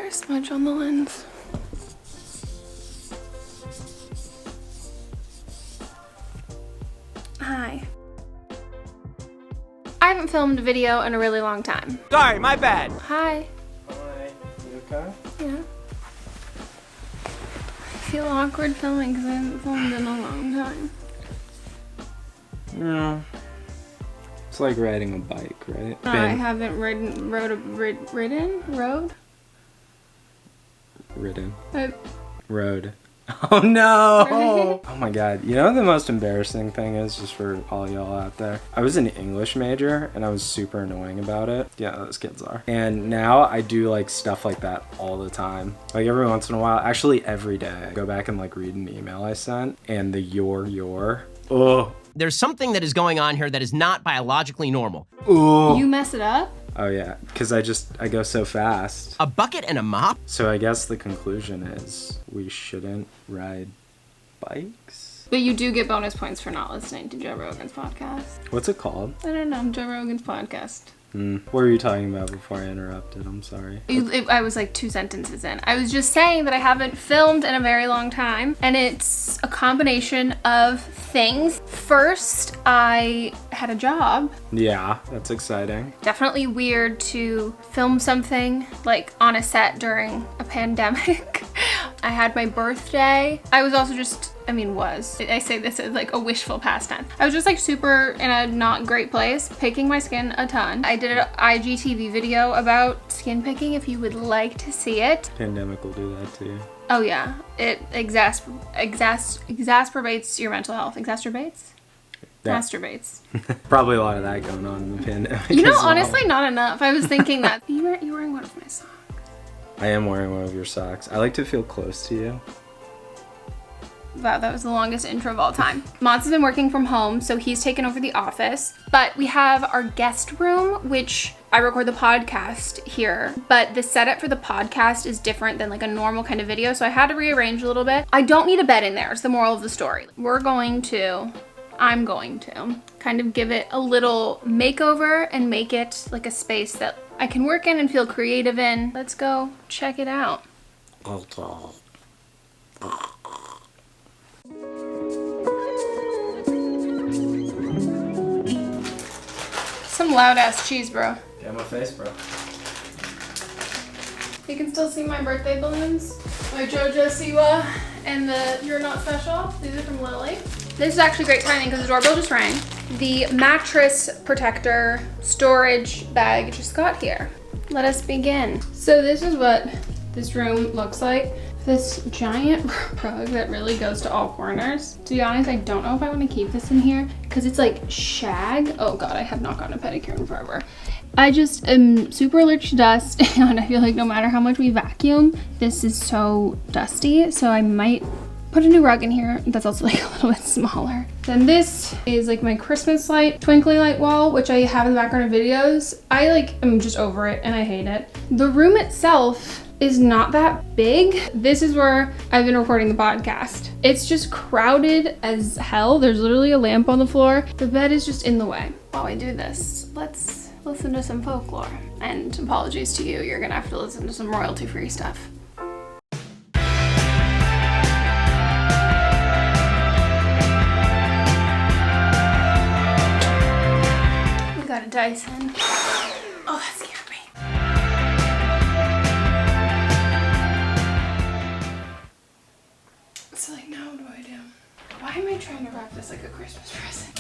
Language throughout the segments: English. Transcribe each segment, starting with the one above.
there a smudge on the lens? Hi. I haven't filmed a video in a really long time. Sorry, my bad. Hi. Hi. You okay? Yeah. I feel awkward filming because I haven't filmed in a long time. Yeah. It's like riding a bike, right? I haven't ridden. Road. Oh no! Right? Oh my god. You know what the most embarrassing thing is, just for all y'all out there? I was an English major and I was super annoying about it. Yeah, those kids are. And now I do like stuff like that all the time. Like every once in a while, actually every day, I go back and like read an email I sent and the your. Oh. There's something that is going on here that is not biologically normal. Oh. You mess it up? Oh yeah, because I go so fast. A bucket and a mop? So I guess the conclusion is we shouldn't ride bikes. But you do get bonus points for not listening to Joe Rogan's podcast. What's it called? I don't know, Joe Rogan's podcast. What were you talking about before I interrupted? I'm sorry. I was like 2 sentences in. I was just saying that I haven't filmed in a very long time, and it's a combination of things. First, I had a job. Yeah, that's exciting. Definitely weird to film something like on a set during a pandemic. I had my birthday. I was also just, I say this as like a wishful pastime. I was just like super in a not great place, picking my skin a ton. I did an IGTV video about skin picking if you would like to see it. Pandemic will do that to you. Oh yeah, it exacerbates your mental health. Exacerbates? Yeah. Masturbates. Probably a lot of that going on in the pandemic. You know, as well. honestly, not enough. I was thinking that. You're wearing one of my socks. I am wearing one of your socks. I like to feel close to you. Wow, that was the longest intro of all time. Mods has been working from home, so he's taken over the office. But we have our guest room, which I record the podcast here. But the setup for the podcast is different than like a normal kind of video, so I had to rearrange a little bit. I don't need a bed in there, is the moral of the story. I'm going to kind of give it a little makeover and make it like a space that I can work in and feel creative in. Let's go check it out. Some loud ass cheese, bro. Get my face, bro. You can still see my birthday balloons. My JoJo Siwa and the You're Not Special. These are from Lily. This is actually great timing because the doorbell just rang. The mattress protector storage bag just got here. Let us begin. So this is what this room looks like. This giant rug that really goes to all corners. To be honest, I don't know if I want to keep this in here because it's like shag. Oh God, I have not gotten a pedicure in forever. I just am super allergic to dust and I feel like no matter how much we vacuum, this is so dusty. So I might put a new rug in here that's also like a little bit smaller. Then this is like my Christmas light, twinkly light wall, which I have in the background of videos. I'm just over it and I hate it. The room itself is not that big. This is where I've been recording the podcast. It's just crowded as hell. There's literally a lamp on the floor. The bed is just in the way. While we do this, let's listen to some folklore. And apologies to you, you're gonna have to listen to some royalty-free stuff. We got a Dyson. Oh, that scared me. So like, now what do I do? Why am I trying to wrap this like a Christmas present?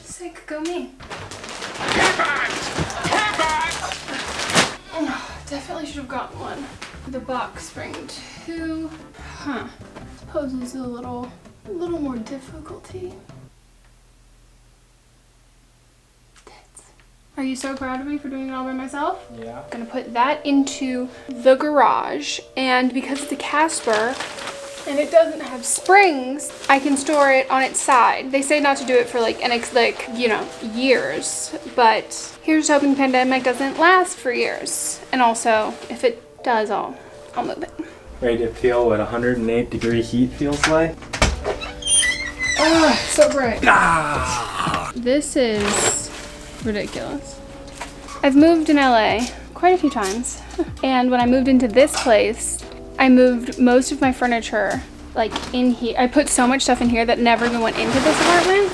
Sick, go me. Oh, definitely should have gotten one. The box spring too. Poses a little more difficulty. Are you so proud of me for doing it all by myself? Yeah. I'm gonna put that into the garage, and because it's a Casper and it doesn't have springs, I can store it on its side. They say not to do it for years, but here's hoping the pandemic doesn't last for years. And also, if it does, I'll move it. Ready to feel what 108-degree heat feels like? Ugh, so bright. This is ridiculous. I've moved in LA quite a few times. And when I moved into this place, I moved most of my furniture like in here. I put so much stuff in here that never even went into this apartment.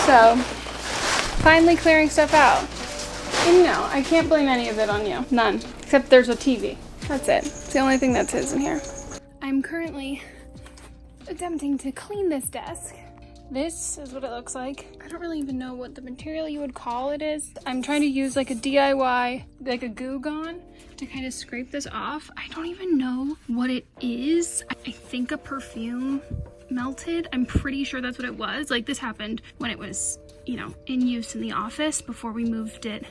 So, finally clearing stuff out. And no, I can't blame any of it on you. None. Except there's a TV. That's it. It's the only thing that's his in here. I'm currently attempting to clean this desk. This is what it looks like. I don't really even know what the material you would call it is. I'm trying to use like a DIY, like a Goo Gone to kind of scrape this off. I don't even know what it is. I think a perfume melted. I'm pretty sure that's what it was. Like this happened when it was, you know, in use in the office before we moved it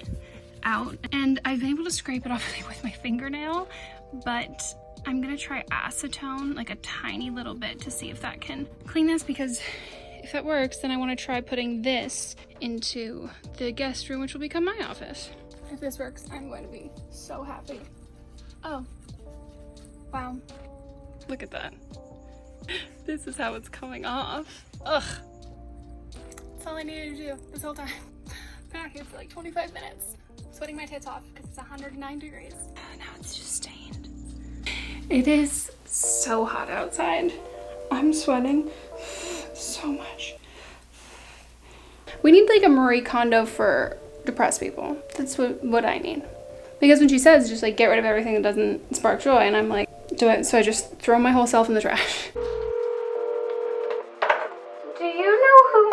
out. And I've been able to scrape it off with my fingernail, but I'm gonna try acetone, like a tiny little bit, to see if that can clean this, because if it works, then I want to try putting this into the guest room, which will become my office. If this works, I'm going to be so happy. Oh, wow. Look at that. This is how it's coming off. Ugh. That's all I needed to do this whole time. I've been out here for like 25 minutes. I'm sweating my tits off because it's 109 degrees. Now it's just stained. It is so hot outside. I'm sweating so much. We need like a Marie Kondo for depressed people. That's what I need. Because when she says just like get rid of everything that doesn't spark joy, and I'm like, do it. So I just throw my whole self in the trash. Do you know who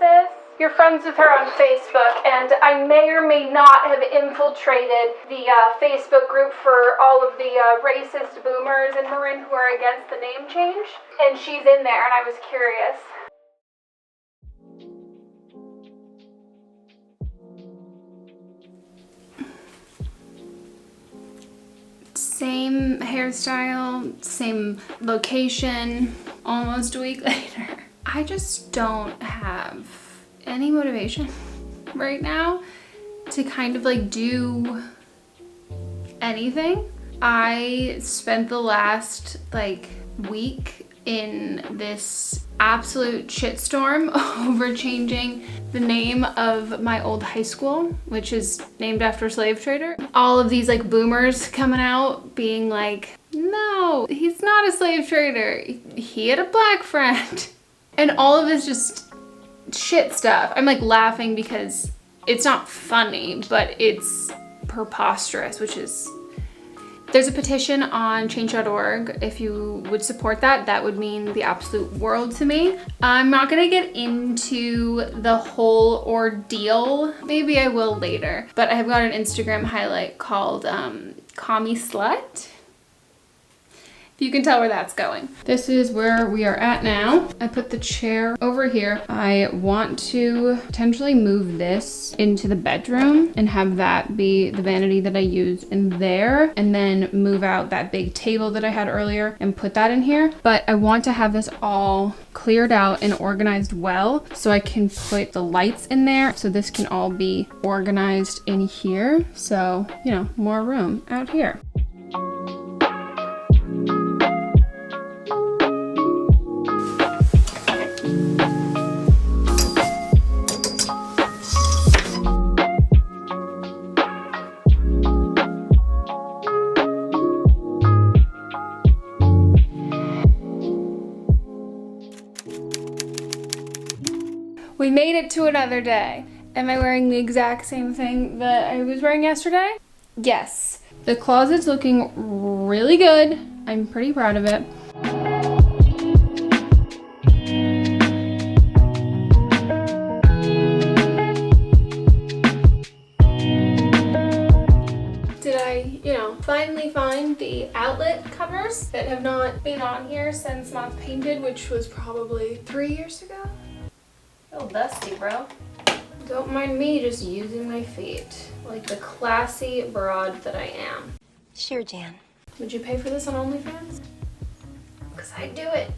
is? You're friends with her on Facebook, and I may or may not have infiltrated the Facebook group for all of the racist boomers in Marin who are against the name change. And she's in there, and I was curious. Same hairstyle, same location, almost a week later. I just don't have any motivation right now to kind of like do anything. I spent the last like week in this absolute shitstorm over changing the name of my old high school, which is named after a slave trader. All of these like boomers coming out being like, no, he's not a slave trader. He had a black friend. And all of this just shit stuff. I'm like laughing because it's not funny, but it's preposterous, which is, there's a petition on change.org. If you would support that, that would mean the absolute world to me. I'm not gonna get into the whole ordeal. Maybe I will later, but I have got an Instagram highlight called Commie Slut. If you can tell where that's going. This is where we are at now. I put the chair over here. I want to potentially move this into the bedroom and have that be the vanity that I use in there, and then move out that big table that I had earlier and put that in here. But I want to have this all cleared out and organized well so I can put the lights in there, so this can all be organized in here. So, you know, more room out here. We made it to another day. Am I wearing the exact same thing that I was wearing yesterday? Yes. The closet's looking really good. I'm pretty proud of it. Did I, finally find the outlet covers that have not been on here since Moth painted, which was probably 3 years ago? A little dusty, bro. Don't mind me just using my feet like the classy broad that I am. Sure, Jan. Would you pay for this on OnlyFans? Because I'd do it.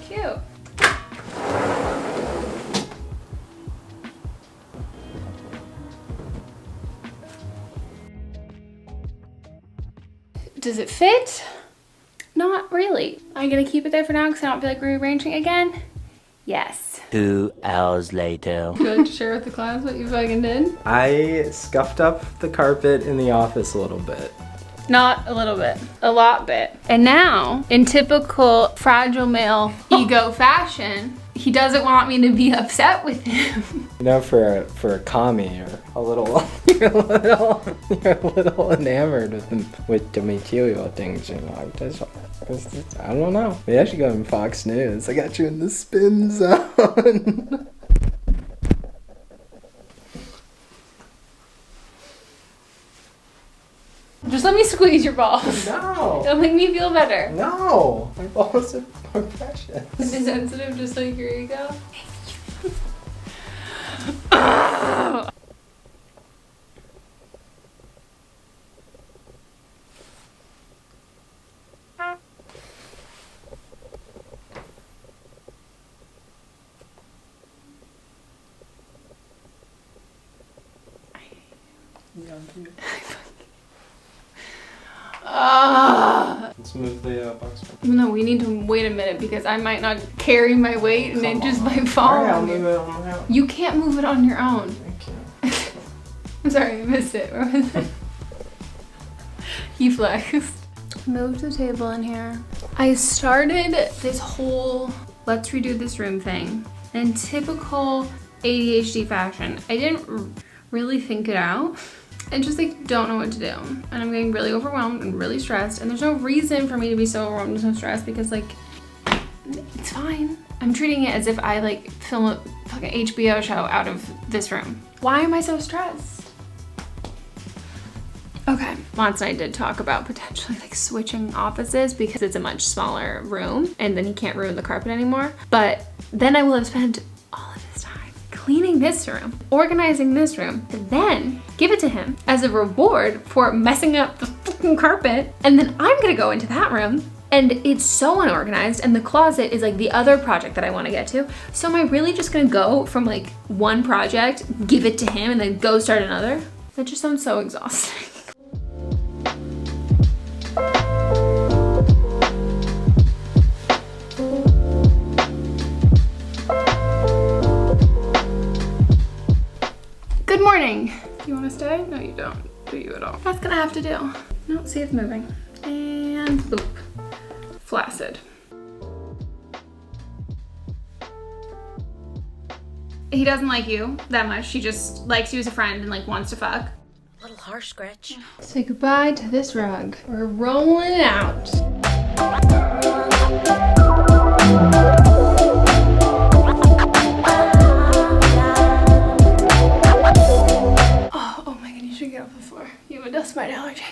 Cute. Does it fit? Not really. I'm gonna keep it there for now because I don't feel like rearranging again. Yes. 2 hours later. Would you like to share with the class what you fucking did? I scuffed up the carpet in the office a little bit. Not a little bit, a lot bit. And now, in typical fragile male ego fashion, he doesn't want me to be upset with him. You know, for a commie, you're a little enamored with the material things, you know. I don't know. Maybe I should go in Fox News. I got you in the spin zone. Just let me squeeze your balls. No. It'll make me feel better. No. My balls are more precious. Is it sensitive just like your ego? Let's move the box. No, we need to wait a minute because I might not carry my weight and it just might fall. Alright, I'll on move you. it on my own. You can't move it on your own. Thank you. I'm sorry, I missed it. Where was it? He flexed. Move the table in here. I started this whole let's redo this room thing in typical ADHD fashion. I didn't really think it out. I just like don't know what to do. And I'm getting really overwhelmed and really stressed. And there's no reason for me to be so overwhelmed and so stressed because like, it's fine. I'm treating it as if I like film a fucking HBO show out of this room. Why am I so stressed? Okay, Lance and I did talk about potentially like switching offices because it's a much smaller room and then he can't ruin the carpet anymore. But then I will have spent all of his time cleaning this room, organizing this room, and then give it to him as a reward for messing up the fucking carpet. And then I'm gonna go into that room and it's so unorganized and the closet is like the other project that I wanna get to. So am I really just gonna go from like one project, give it to him and then go start another? That just sounds so exhausting. Good morning. You wanna stay? No, you don't. Do you at all? That's gonna have to do. No, see it's moving. And boop. Flaccid. He doesn't like you that much. He just likes you as a friend and like wants to fuck. A little harsh, Gretch. Say goodbye to this rug. We're rolling out. Oh my god, you should get off the floor. You have a dust mite allergy.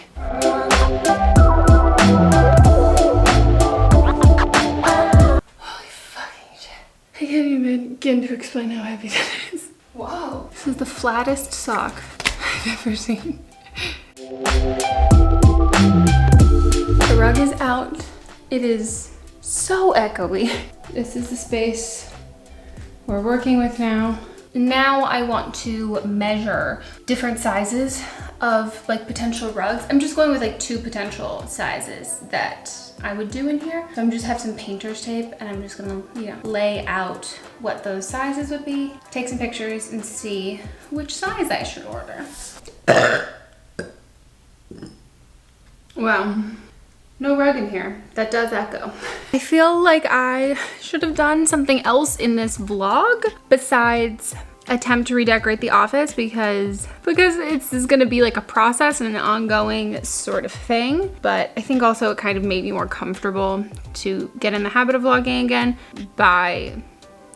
Holy fucking shit. I can't even begin to explain how heavy that is. Whoa. This is the flattest sock I've ever seen. The rug is out. It is so echoey. This is the space we're working with now. Now I want to measure different sizes of like potential rugs. I'm just going with like 2 potential sizes that I would do in here. So I'm just have some painter's tape and I'm just gonna, you know, lay out what those sizes would be, take some pictures and see which size I should order. Wow. No rug in here. That does echo. I feel like I should have done something else in this vlog besides attempt to redecorate the office because this is gonna be like a process and an ongoing sort of thing. But I think also it kind of made me more comfortable to get in the habit of vlogging again by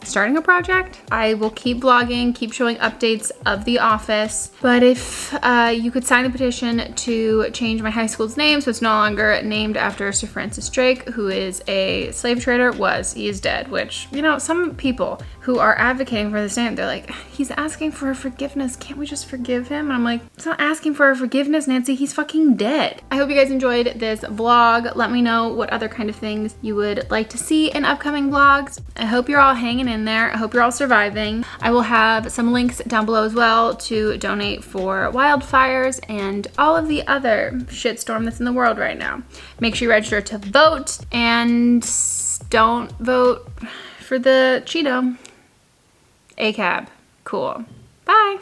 starting a project. I will keep vlogging, keep showing updates of the office, but if you could sign the petition to change my high school's name so it's no longer named after Sir Francis Drake, who is a slave trader, he is dead, which, you know, some people who are advocating for this name, they're like, he's asking for forgiveness, can't we just forgive him? And I'm like, it's not asking for forgiveness, Nancy, he's fucking dead. I hope you guys enjoyed this vlog. Let me know what other kind of things you would like to see in upcoming vlogs. I hope you're all hanging in there. I hope you're all surviving. I will have some links down below as well to donate for wildfires and all of the other shitstorm that's in the world right now. Make sure you register to vote and don't vote for the Cheeto. ACAB. Cool. Bye.